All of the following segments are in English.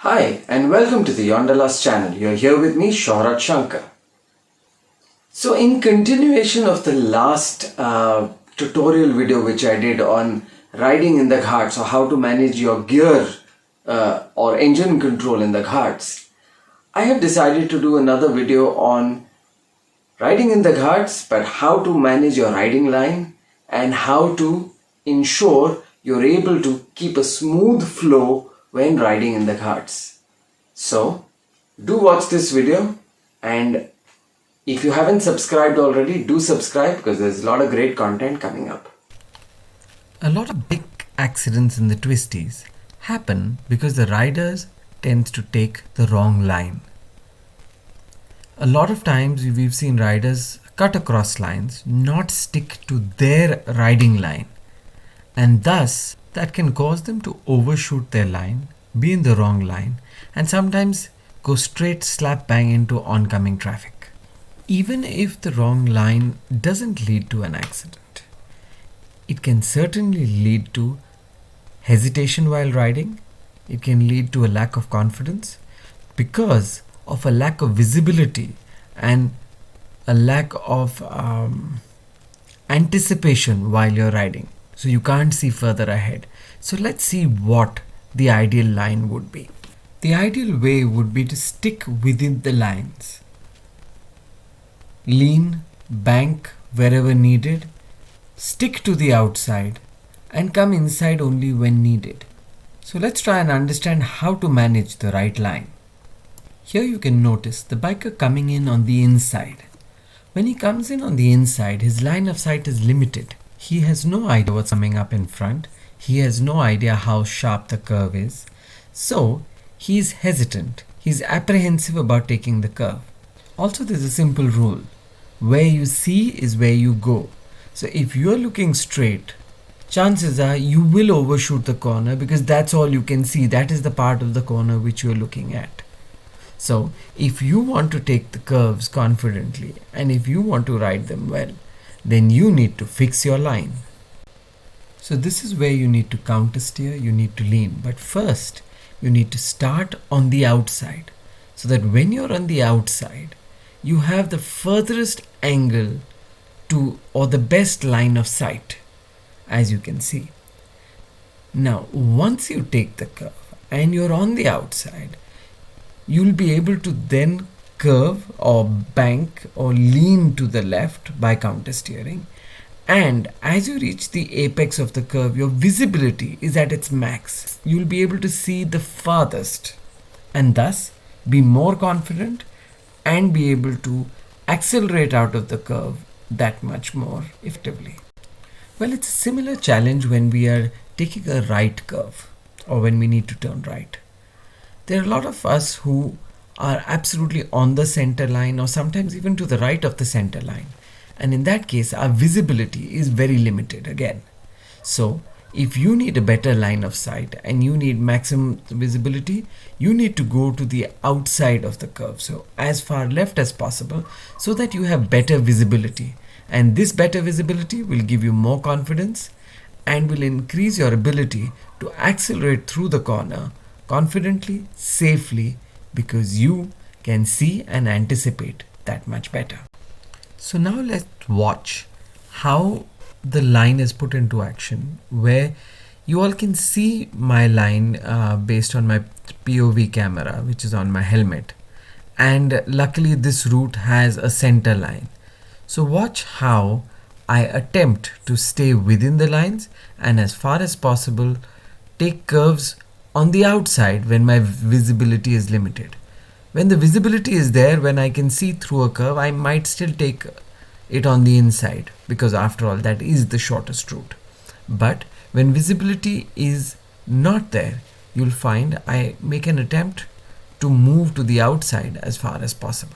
Hi and welcome to the Yonderlust channel. You're here with me, Shohrat Shankar. So in continuation of the last tutorial video which I did on riding in the Ghats, or how to manage your gear or engine control in the Ghats, I have decided to do another video on riding in the Ghats, but how to manage your riding line and how to ensure you're able to keep a smooth flow when riding in the Ghats. So do watch this video, and if you haven't subscribed already, do subscribe because there's a lot of great content coming up. A lot of big accidents in the Twisties happen because the riders tends to take the wrong line. A lot of times we've seen riders cut across lines, not stick to their riding line, and thus that can cause them to overshoot their line, be in the wrong line, and sometimes go straight slap bang into oncoming traffic. Even if the wrong line doesn't lead to an accident, it can certainly lead to hesitation while riding. It can lead to a lack of confidence because of a lack of visibility and a lack of anticipation while you're riding. So you can't see further ahead. So let's see what the ideal line would be. The ideal way would be to stick within the lines. Lean, bank wherever needed, stick to the outside, and come inside only when needed. So let's try and understand how to manage the right line. Here you can notice the biker coming in on the inside. When he comes in on the inside, his line of sight is limited. He has no idea what's coming up in front. He has no idea how sharp the curve is. So he is hesitant. He's apprehensive about taking the curve. Also, there's a simple rule. Where you see is where you go. So if you're looking straight, chances are you will overshoot the corner because that's all you can see. That is the part of the corner which you're looking at. So if you want to take the curves confidently and if you want to ride them well, then you need to fix your line. So this is where you need to counter steer, you need to lean. But first, you need to start on the outside so that when you're on the outside, you have the furthest angle to or the best line of sight, as you can see. Now, once you take the curve and you're on the outside, you'll be able to then curve or bank or lean to the left by counter steering, and as you reach the apex of the curve, your visibility is at its max. You'll be able to see the farthest and thus be more confident and be able to accelerate out of the curve that much more effectively. Well, it's a similar challenge when we are taking a right curve or when we need to turn right. There are a lot of us who are absolutely on the center line or sometimes even to the right of the center line. And in that case, our visibility is very limited again. So if you need a better line of sight and you need maximum visibility, you need to go to the outside of the curve. So as far left as possible so that you have better visibility. And this better visibility will give you more confidence and will increase your ability to accelerate through the corner confidently, safely, because you can see and anticipate that much better. So now let's watch how the line is put into action, where you all can see my line based on my POV camera, which is on my helmet. And luckily this route has a center line. So watch how I attempt to stay within the lines and as far as possible take curves on the outside when my visibility is limited. When the visibility is there, when I can see through a curve, I might still take it on the inside because after all that is the shortest route. But when visibility is not there, you'll find I make an attempt to move to the outside as far as possible.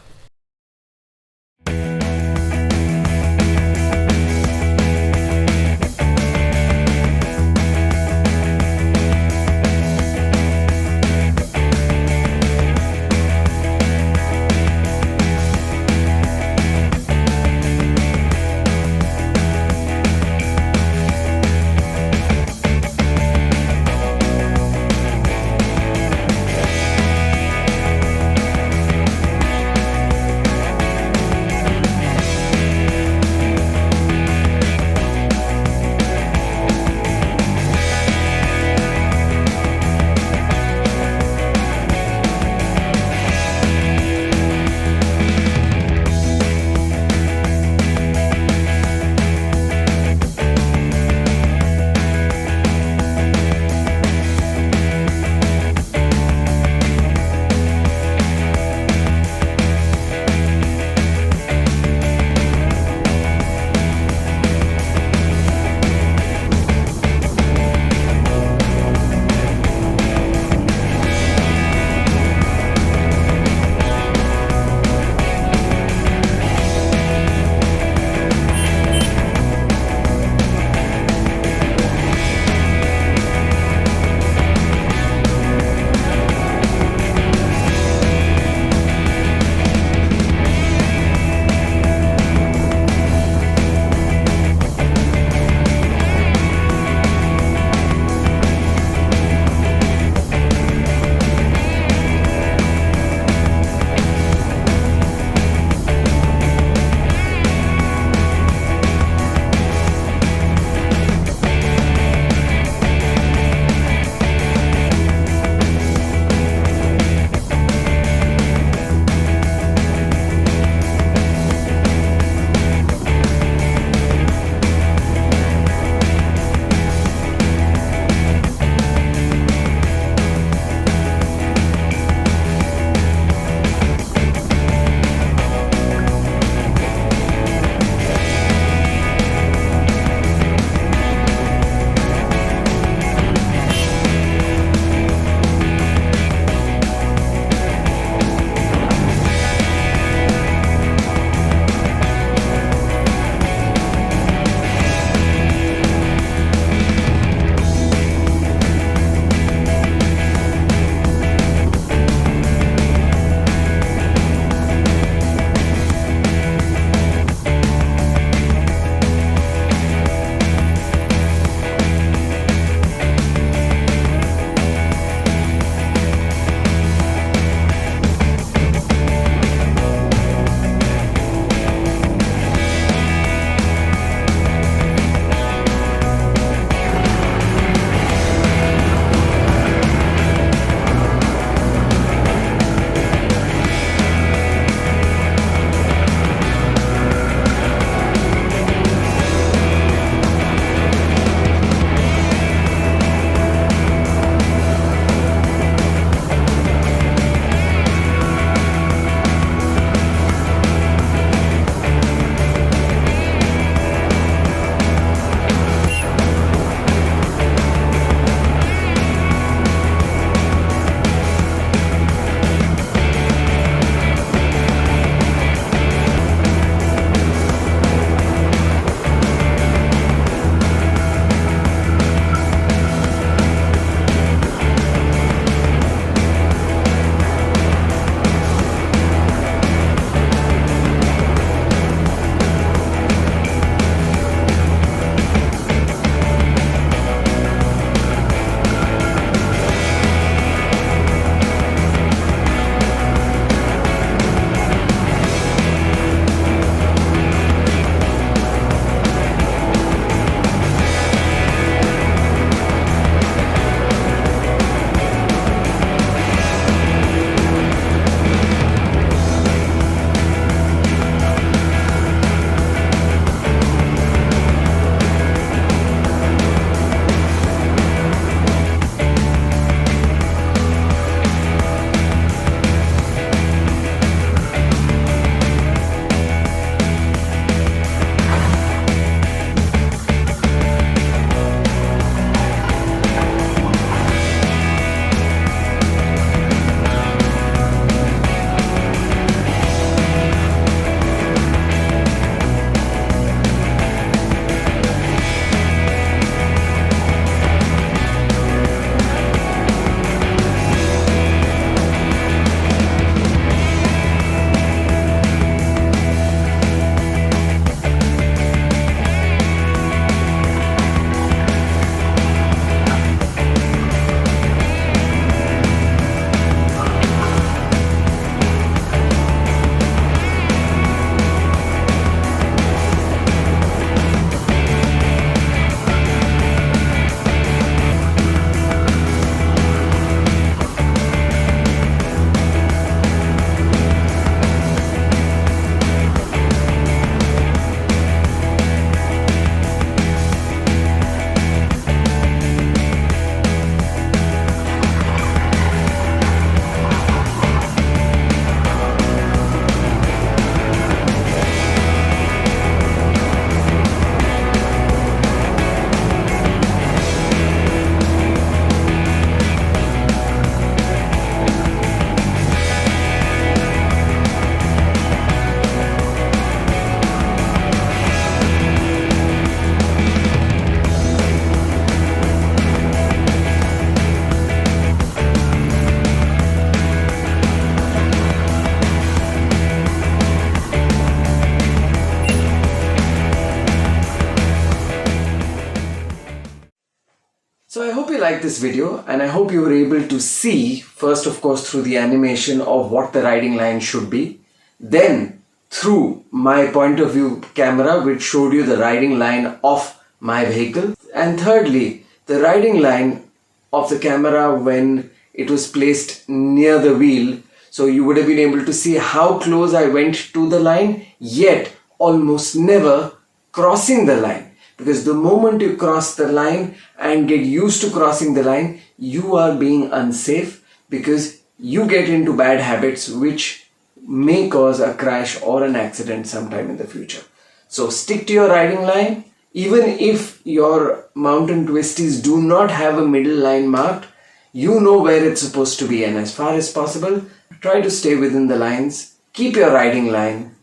like this video, and I hope you were able to see, first of course through the animation of what the riding line should be, then through my point of view camera which showed you the riding line of my vehicle, and thirdly the riding line of the camera when it was placed near the wheel, so you would have been able to see how close I went to the line, yet almost never crossing the line. Because the moment you cross the line and get used to crossing the line, you are being unsafe because you get into bad habits which may cause a crash or an accident sometime in the future. So stick to your riding line. Even if your mountain twisties do not have a middle line marked, you know where it's supposed to be, and as far as possible, try to stay within the lines. Keep your riding line.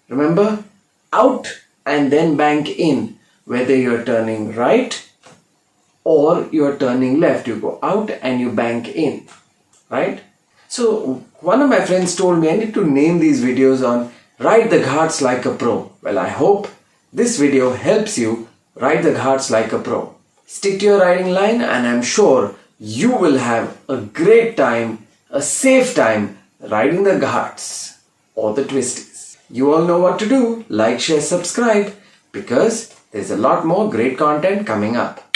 Remember, out and then bank in. Whether you're turning right or you're turning left, you go out and you bank in, right? So one of my friends told me I need to name these videos on Ride the Ghats like a pro. Well, I hope this video helps you ride the Ghats like a pro. Stick to your riding line and I'm sure you will have a great time, a safe time riding the Ghats or the twisties. You all know what to do. Like, share, subscribe, because there's a lot more great content coming up.